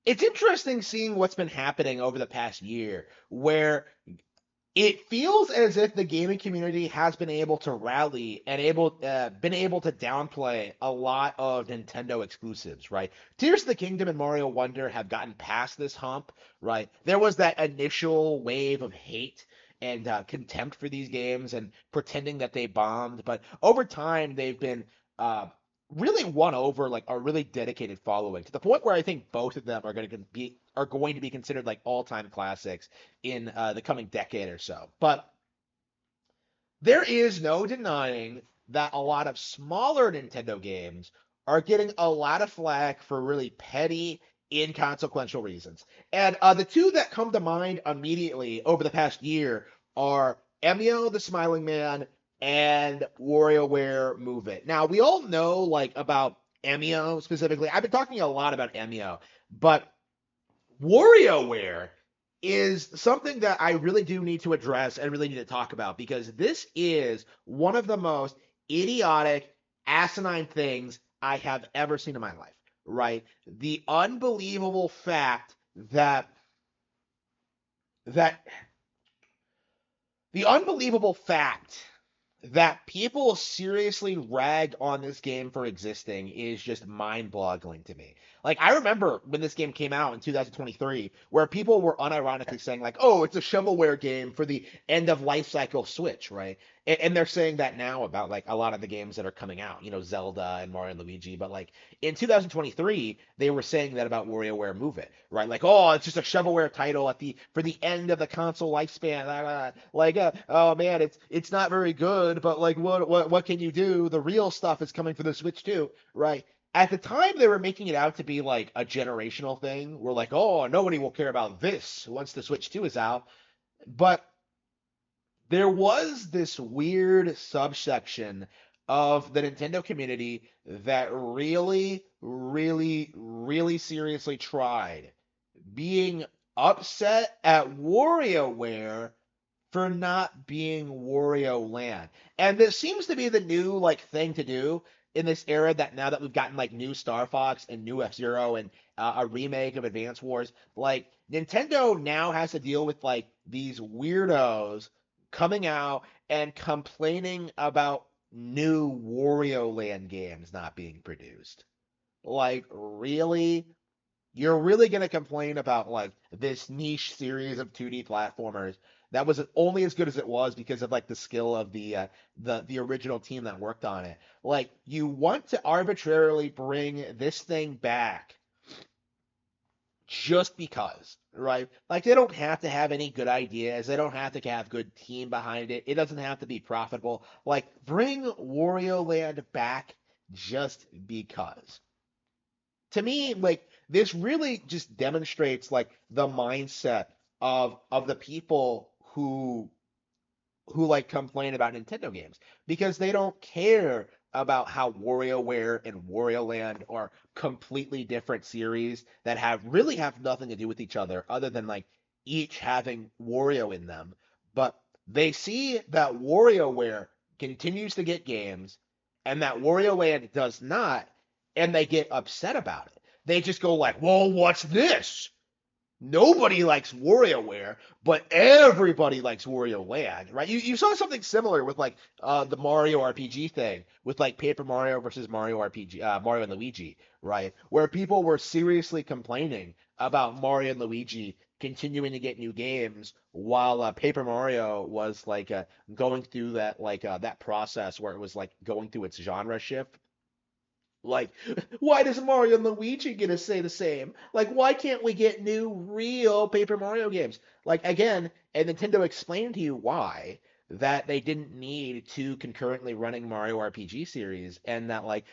it's interesting seeing what's been happening over the past year, where it feels as if the gaming community has been able to rally and been able to downplay a lot of Nintendo exclusives, right? Tears of the Kingdom and Mario Wonder have gotten past this hump, right? There was that initial wave of hate and contempt for these games and pretending that they bombed, but over time they've been uh, really won over like a really dedicated following to the point where I think both of them are going to be considered like all-time classics in the coming decade or so. But there is no denying that a lot of smaller Nintendo games are getting a lot of flack for really petty, inconsequential reasons. And the two that come to mind immediately over the past year are Emio the Smiling Man and WarioWare Move It. Now, we all know like about Emio specifically. I've been talking a lot about Emio, but WarioWare is something that I really do need to address and really need to talk about because this is one of the most idiotic, asinine things I have ever seen in my life, right? The unbelievable fact that the unbelievable fact that people seriously ragged on this game for existing is just mind-boggling to me. Like I remember when this game came out in 2023, where people were unironically saying like, "Oh, it's a shovelware game for the end of life cycle Switch," right? And they're saying that now about like a lot of the games that are coming out, Zelda and Mario and Luigi. But like in 2023, they were saying that about WarioWare Move It, right? Like, oh, it's just a shovelware title at the for the end of the console lifespan. Like, oh man, it's not very good, but like, what can you do? The real stuff is coming for the Switch too, right? At the time, they were making it out to be like a generational thing. We're like, oh, nobody will care about this once the Switch 2 is out. But there was this weird subsection of the Nintendo community that really, really, really seriously tried being upset at WarioWare for not being Wario Land. And this seems to be the new like thing to do in this era that now that we've gotten like new Star Fox and new F-Zero and a remake of Advance Wars, like Nintendo now has to deal with like these weirdos coming out and complaining about new Wario Land games not being produced. Like, really? You're really going to complain about like this niche series of 2D platformers that was only as good as it was because of like the skill of the original team that worked on it. Like you want to arbitrarily bring this thing back just because, right? Like they don't have to have any good ideas. They don't have to have good team behind it. It doesn't have to be profitable. Like bring Wario Land back just because. To me, like this really just demonstrates like the mindset of the people who like complain about Nintendo games because they don't care about how WarioWare and Wario Land are completely different series that have nothing to do with each other than like each having Wario in them. But they see that WarioWare continues to get games and that Wario Land does not, and they get upset about it. They just go like, "Well, what's this? Nobody likes WarioWare, but everybody likes Wario Land," right? You saw something similar with like the Mario RPG thing with like Paper Mario versus Mario RPG, Mario and Luigi, right? Where people were seriously complaining about Mario and Luigi continuing to get new games while Paper Mario was like going through that process where it was like going through its genre shift. Like, why does Mario and Luigi get to say the same? Like, why can't we get new, real Paper Mario games? Like, again, and Nintendo explained to you why that they didn't need two concurrently running Mario RPG series, and that like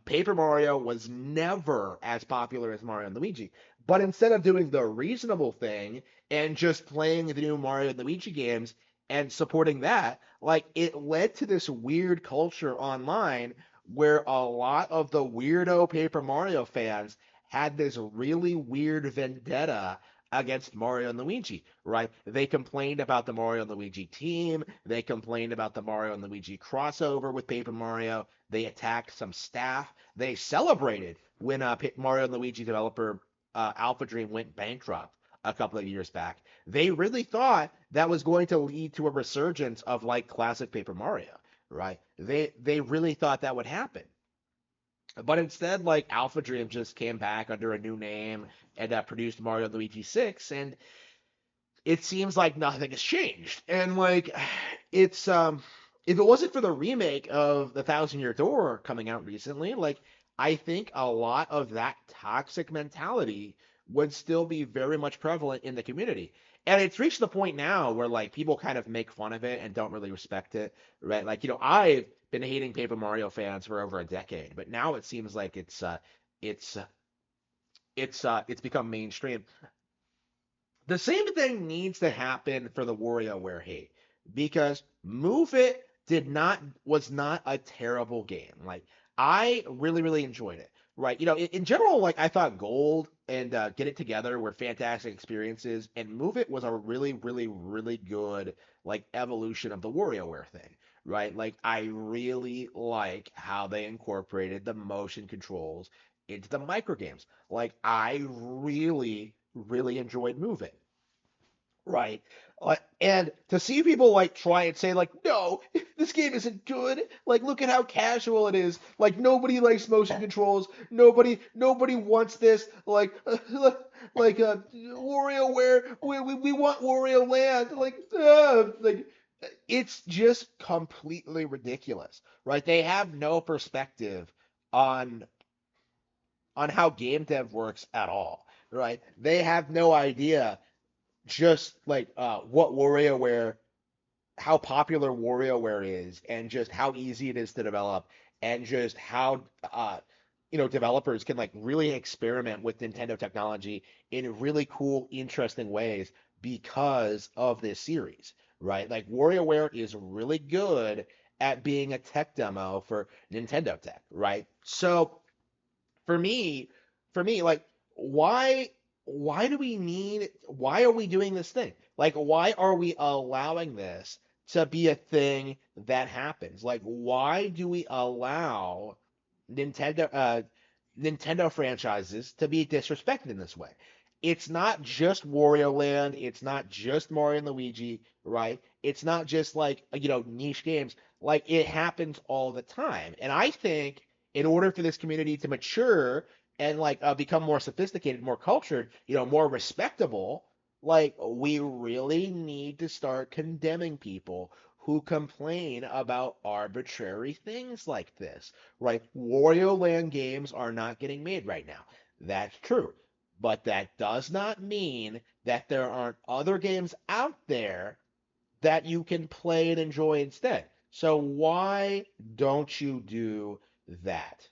Paper Mario was never as popular as Mario and Luigi. But instead of doing the reasonable thing and just playing the new Mario and Luigi games and supporting that, like it led to this weird culture online where a lot of the weirdo Paper Mario fans had this really weird vendetta against Mario and Luigi, right? They complained about the Mario and Luigi team. They complained about the Mario and Luigi crossover with Paper Mario. They attacked some staff. They celebrated when Mario and Luigi developer Alpha Dream went bankrupt a couple of years back. They really thought that was going to lead to a resurgence of like classic Paper Mario, right? They really thought that would happen. But instead, like Alpha Dream just came back under a new name and produced Mario and Luigi 6, and it seems like nothing has changed. And like it's if it wasn't for the remake of The Thousand Year Door coming out recently, like I think a lot of that toxic mentality would still be very much prevalent in the community. And it's reached the point now where like people kind of make fun of it and don't really respect it, right? Like, I've been hating Paper Mario fans for over a decade, but now it seems like it's it's become mainstream. The same thing needs to happen for the WarioWare hate because Move It did not was not a terrible game. Like I really really enjoyed it. Right, in general, like I thought Gold and Get It Together were fantastic experiences, and Move It was a really really really good like evolution of the WarioWare thing. Right, like I really like how they incorporated the motion controls into the micro games. Like I really really enjoyed Move It. Right. And to see people like try and say like, no, this game isn't good. Like, look at how casual it is. Like, nobody likes motion controls. Nobody wants this. Like, WarioWare. We want Wario Land. Like, it's just completely ridiculous. Right? They have no perspective on how game dev works at all. Right? They have no idea just like what WarioWare, how popular WarioWare is, and just how easy it is to develop, and just how developers can like really experiment with Nintendo technology in really cool, interesting ways because of this series, right? Like WarioWare is really good at being a tech demo for Nintendo tech, right? So for me, like why why are we doing this thing? Like why are we allowing this to be a thing that happens? Like why do we allow Nintendo Nintendo franchises to be disrespected in this way? It's not just Wario Land, it's not just Mario and Luigi, right? It's not just like niche games. Like it happens all the time. And I think in order for this community to mature and like become more sophisticated, more cultured, more respectable, like we really need to start condemning people who complain about arbitrary things like this, right? Wario Land games are not getting made right now. That's true. But that does not mean that there aren't other games out there that you can play and enjoy instead. So why don't you do that?